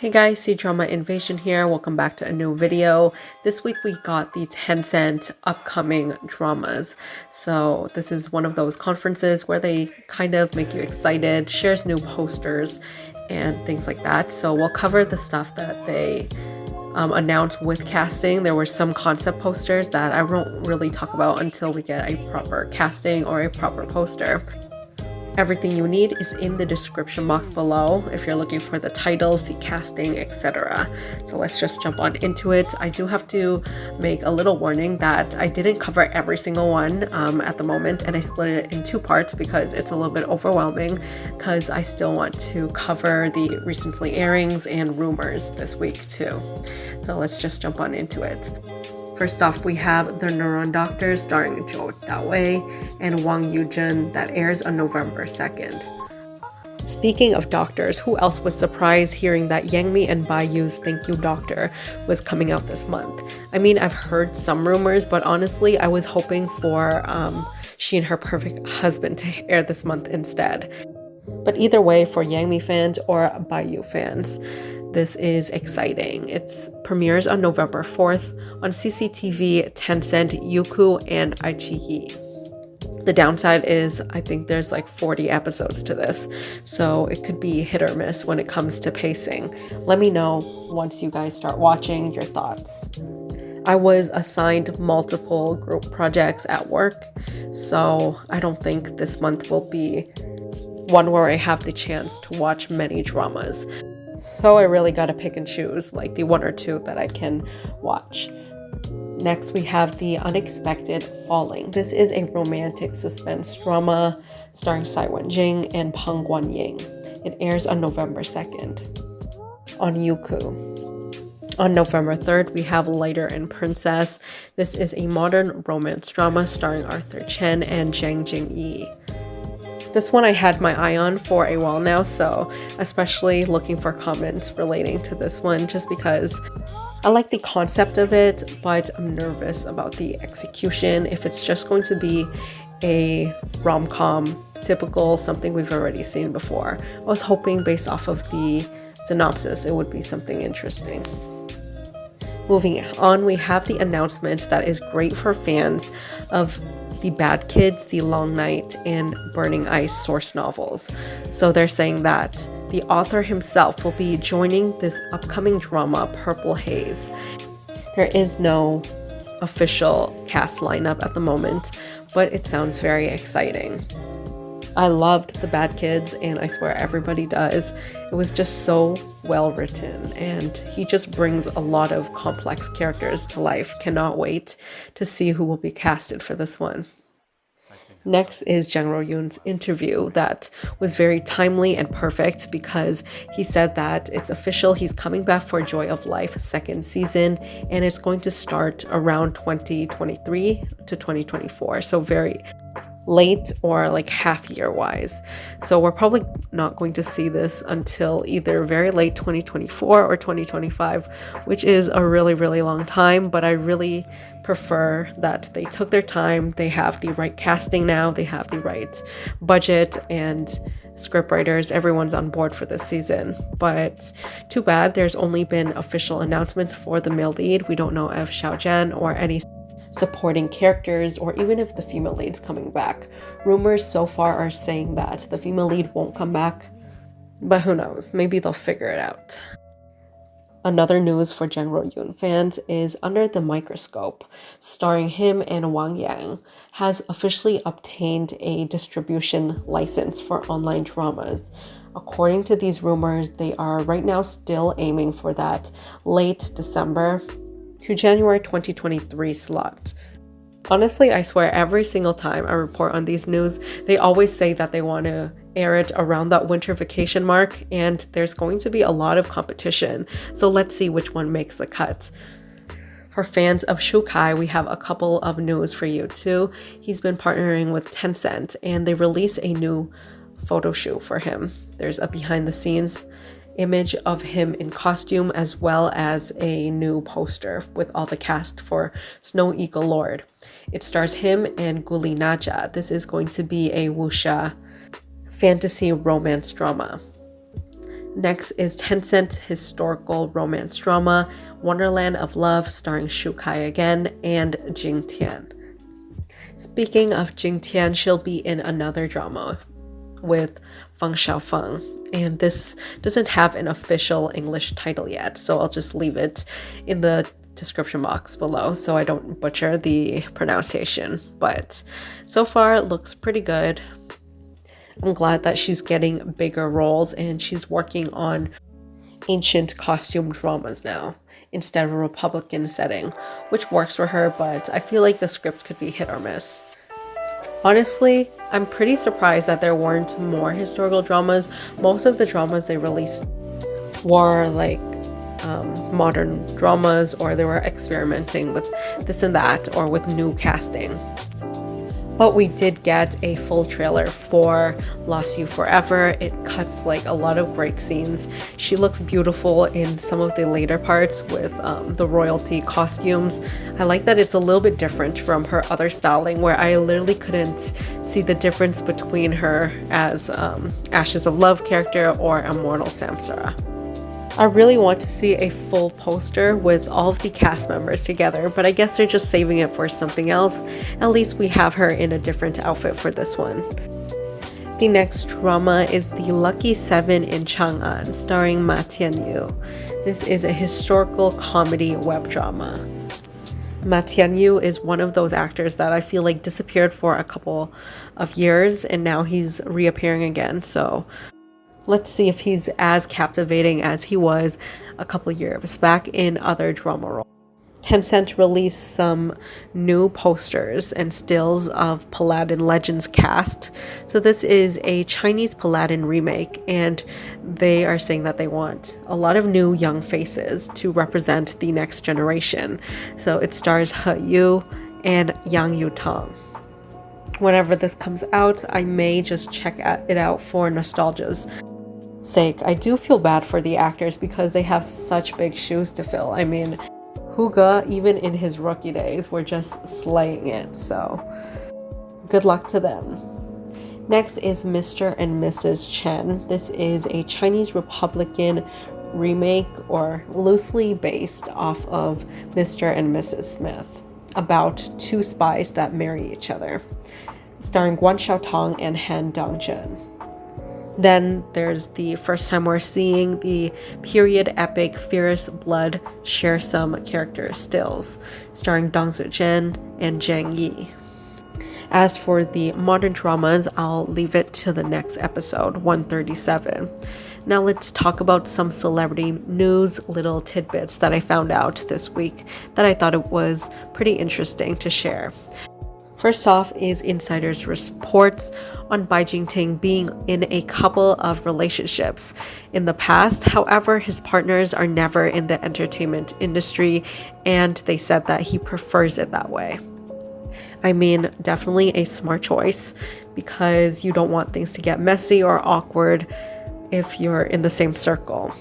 Hey guys, C-Drama Invasion here. Welcome back to a new video. This week we got the Tencent upcoming dramas. So this is one of those conferences where they kind of make you excited, shares new posters and things like that. So we'll cover the stuff that they announced with casting. There were some concept posters that I won't really talk about until we get a proper casting or a proper poster. Everything you need is in the description box below if you're looking for the titles, the casting, etc. So let's just jump on into it. I do have to make a little warning that I didn't cover every single one at the moment, and I split it in two parts because it's a little bit overwhelming because I still want to cover the recently airings and rumors this week too. So let's just jump on into it. First off, we have The Neuron Doctors starring Zhou, Dawei, and Wang Youjun that airs on November 2nd. Speaking of doctors, who else was surprised hearing that Yangmi and Baiyu's Thank You Doctor was coming out this month? I mean, I've heard some rumors, but honestly, I was hoping for She and Her Perfect Husband to air this month instead. But either way, for Yangmi fans or Baiyu fans, this is exciting. It premieres on November 4th on CCTV, Tencent, Youku, and iQIYI. The downside is I think there's like 40 episodes to this, so it could be hit or miss when it comes to pacing. Let me know once you guys start watching your thoughts. I was assigned multiple group projects at work, so I don't think this month will be one where I have the chance to watch many dramas. So I really gotta pick and choose, like the one or two that I can watch. Next, we have The Unexpected Falling. This is a romantic suspense drama starring Wenjing and Peng Guanyin. It airs on November 2nd on Youku. On November 3rd, we have Lighter and Princess. This is a modern romance drama starring Arthur Chen and Jingyi. This one I had my eye on for a while now, so especially looking for comments relating to this one just because I like the concept of it, but I'm nervous about the execution. If it's just going to be a rom-com, typical, something we've already seen before. I was hoping based off of the synopsis it would be something interesting. Moving on, we have the announcement that is great for fans of The Bad Kids, The Long Night, and Burning Ice source novels. So they're saying that the author himself will be joining this upcoming drama, Purple Haze. There is no official cast lineup at the moment, but it sounds very exciting. I loved The Bad Kids, and I swear everybody does. It was just so well written, and he just brings a lot of complex characters to life. Cannot wait to see who will be casted for this one. Next is Zhang Ruoyun's interview that was very timely and perfect because he said that it's official, he's coming back for Joy of Life second season, and it's going to start around 2023 to 2024, so very late or like half year wise. So we're probably not going to see this until either very late 2024 or 2025, which is a really long time, but I really prefer that they took their time. They have the right casting now, they have the right budget and scriptwriters. Everyone's on board for this season, but too bad there's only been official announcements for the male lead. We don't know if Xiaojian or any supporting characters, or even if the female lead's coming back. Rumors so far are saying that the female lead won't come back, but who knows, maybe they'll figure it out. Another news for Zhang Ruoyun fans is Under the Microscope, starring him and Wang Yang, has officially obtained a distribution license for online dramas. According to these rumors, they are right now still aiming for that late December to January 2023 slot. Honestly, I swear every single time I report on these news, they always say that they want to air it around that winter vacation mark, and there's going to be a lot of competition. So let's see which one makes the cut. For fans of Shukai, we have a couple of news for you too. He's been partnering with Tencent, and they release a new photo shoot for him. There's a behind the scenes image of him in costume, as well as a new poster with all the cast for Snow Eagle Lord. It stars him and Guli Nazha. This is going to be a wuxia fantasy romance drama. Next is Tencent's historical romance drama, Wonderland of Love, starring Shu Kai again, and Jing Tian. Speaking of Jing Tian, she'll be in another drama with Feng Shaofeng, and this doesn't have an official English title yet, so I'll just leave it in the description box below so I don't butcher the pronunciation. But so far it looks pretty good. I'm glad that she's getting bigger roles and she's working on ancient costume dramas now instead of a Republican setting, which works for her, but I feel like the script could be hit or miss. Honestly, I'm pretty surprised that there weren't more historical dramas. Most of the dramas they released were like modern dramas, or they were experimenting with this and that, or with new casting. But we did get a full trailer for Lost You Forever. It cuts like a lot of great scenes. She looks beautiful in some of the later parts with the royalty costumes. I like that it's a little bit different from her other styling, where I literally couldn't see the difference between her as Ashes of Love character or Immortal Samsara. I really want to see a full poster with all of the cast members together, but I guess they're just saving it for something else. At least we have her in a different outfit for this one. The next drama is The Lucky Seven in Chang'an, starring Ma Tianyu. This is a historical comedy web drama. Ma Tianyu is one of those actors that I feel like disappeared for a couple of years, and now he's reappearing again, so let's see if he's as captivating as he was a couple years back in other drama roles. Tencent released some new posters and stills of Paladin Legends cast. So this is a Chinese Paladin remake, and they are saying that they want a lot of new young faces to represent the next generation. So it stars Feiyu and Yang Yutang. Whenever this comes out, I may just check it out for nostalgia's sake. I do feel bad for the actors because they have such big shoes to fill. I mean, Huga, even in his rookie days, were just slaying it, so good luck to them. Next is Mr. and Mrs. Chen. This is a Chinese Republican remake, or loosely based off of Mr. and Mrs. Smith, about two spies that marry each other, starring Guan Xiaotong and Han Dongzhen. Then there's the first time we're seeing the period epic Fierce Blood share some character stills, starring Dong Zijin and Jingyi. As for the modern dramas, I'll leave it to the next episode, 137. Now let's talk about some celebrity news, little tidbits that I found out this week that I thought it was pretty interesting to share. First off is insiders' reports on Bai Jingting being in a couple of relationships in the past. However, his partners are never in the entertainment industry, and they said that he prefers it that way. I mean, definitely a smart choice, because you don't want things to get messy or awkward if you're in the same circle.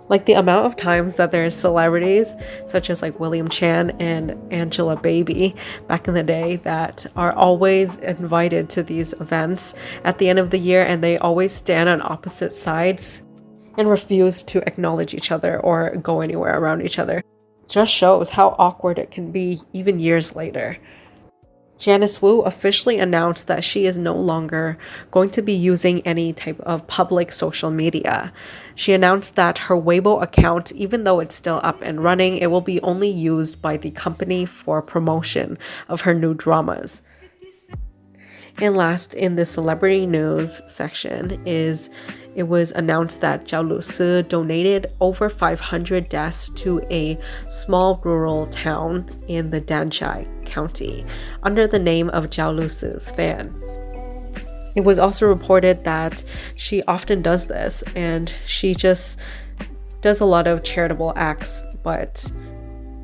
Like the amount of times that there's celebrities such as like William Chan and Angela Baby back in the day that are always invited to these events at the end of the year, and they always stand on opposite sides and refuse to acknowledge each other or go anywhere around each other. Just shows how awkward it can be even years later. Janice Wu officially announced that she is no longer going to be using any type of public social media. She announced that her Weibo account, even though it's still up and running, it will be only used by the company for promotion of her new dramas. And last in the celebrity news section is it was announced that Zhao Lusi donated over 500 desks to a small rural town in the Danchai County under the name of Zhao Lusi's Fan. It was also reported that she often does this, and she just does a lot of charitable acts, but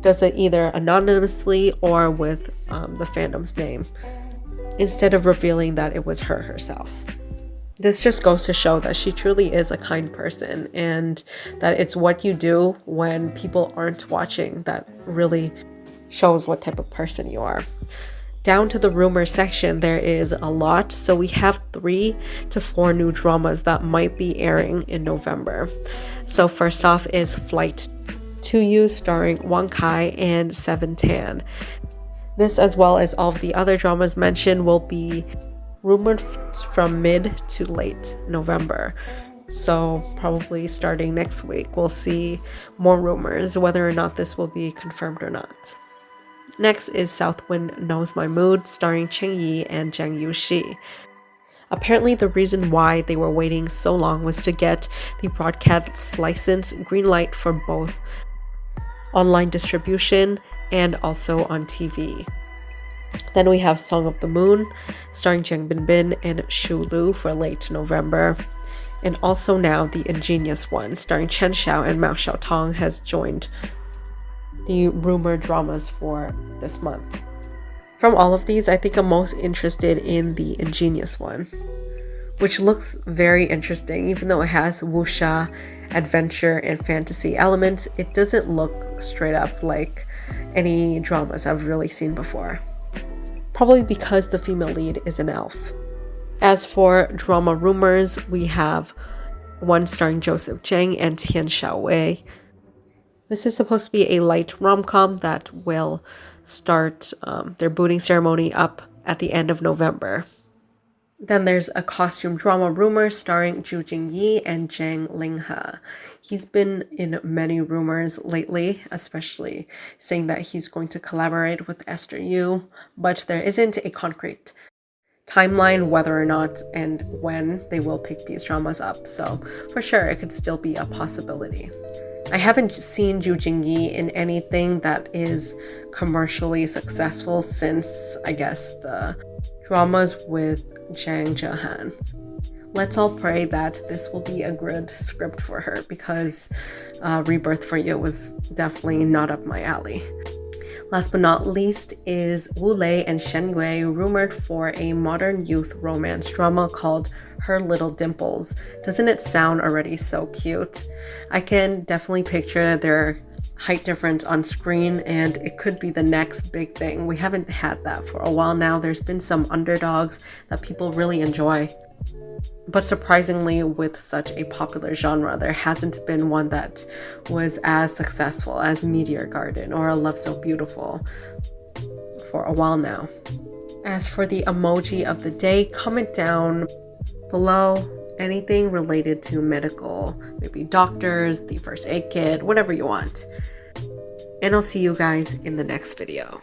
does it either anonymously or with the fandom's name, instead of revealing that it was her herself. This just goes to show that she truly is a kind person, and that it's what you do when people aren't watching that really shows what type of person you are. Down to the rumor section, there is a lot. So we have 3 to 4 new dramas that might be airing in November. So first off is Flight to You, starring Wang and 7 Tian. This, as well as all of the other dramas mentioned, will be rumored from mid to late November. So probably starting next week, we'll see more rumors whether or not this will be confirmed or not. Next is South Wind Knows My Mood, starring Jingyi and Zhang Yuxi. Apparently, the reason why they were waiting so long was to get the broadcast license green light for both online distribution and also on TV. Then we have Song of the Moon, starring Jiang Binbin and Shu Lu for late November. And also now the Ingenious One, starring Chen Xiao and Mao Xiaotong, has joined the rumored dramas for this month. From all of these, I think I'm most interested in the Ingenious One, which looks very interesting. Even though it has wuxia, adventure, and fantasy elements, it doesn't look straight up like any dramas I've really seen before. Probably because the female lead is an elf. As for drama rumors, we have one starring Joseph Zheng and Tian Xiaowei. This is supposed to be a light rom-com that will start their booting ceremony up at the end of November. Then there's a costume drama rumor starring Jingyi and Zhang Linghe. He's been in many rumors lately, especially saying that he's going to collaborate with Esther Yu, but there isn't a concrete timeline whether or not and when they will pick these dramas up. So for sure, it could still be a possibility. I haven't seen Jingyi in anything that is commercially successful since, I guess, the dramas with Zhang Zhehan. Let's all pray that this will be a good script for her, because Rebirth for You was definitely not up my alley. Last but not least is Wu Lei and Shen Yue, rumored for a modern youth romance drama called Her Little Dimples. Doesn't it sound already so cute? I can definitely picture their height difference on screen, and it could be the next big thing. We haven't had that for a while now. There's been some underdogs that people really enjoy. But surprisingly, with such a popular genre, there hasn't been one that was as successful as Meteor Garden or A Love So Beautiful for a while now. As for the emoji of the day, comment down below anything related to medical, maybe doctors, the first aid kit, whatever you want. And I'll see you guys in the next video.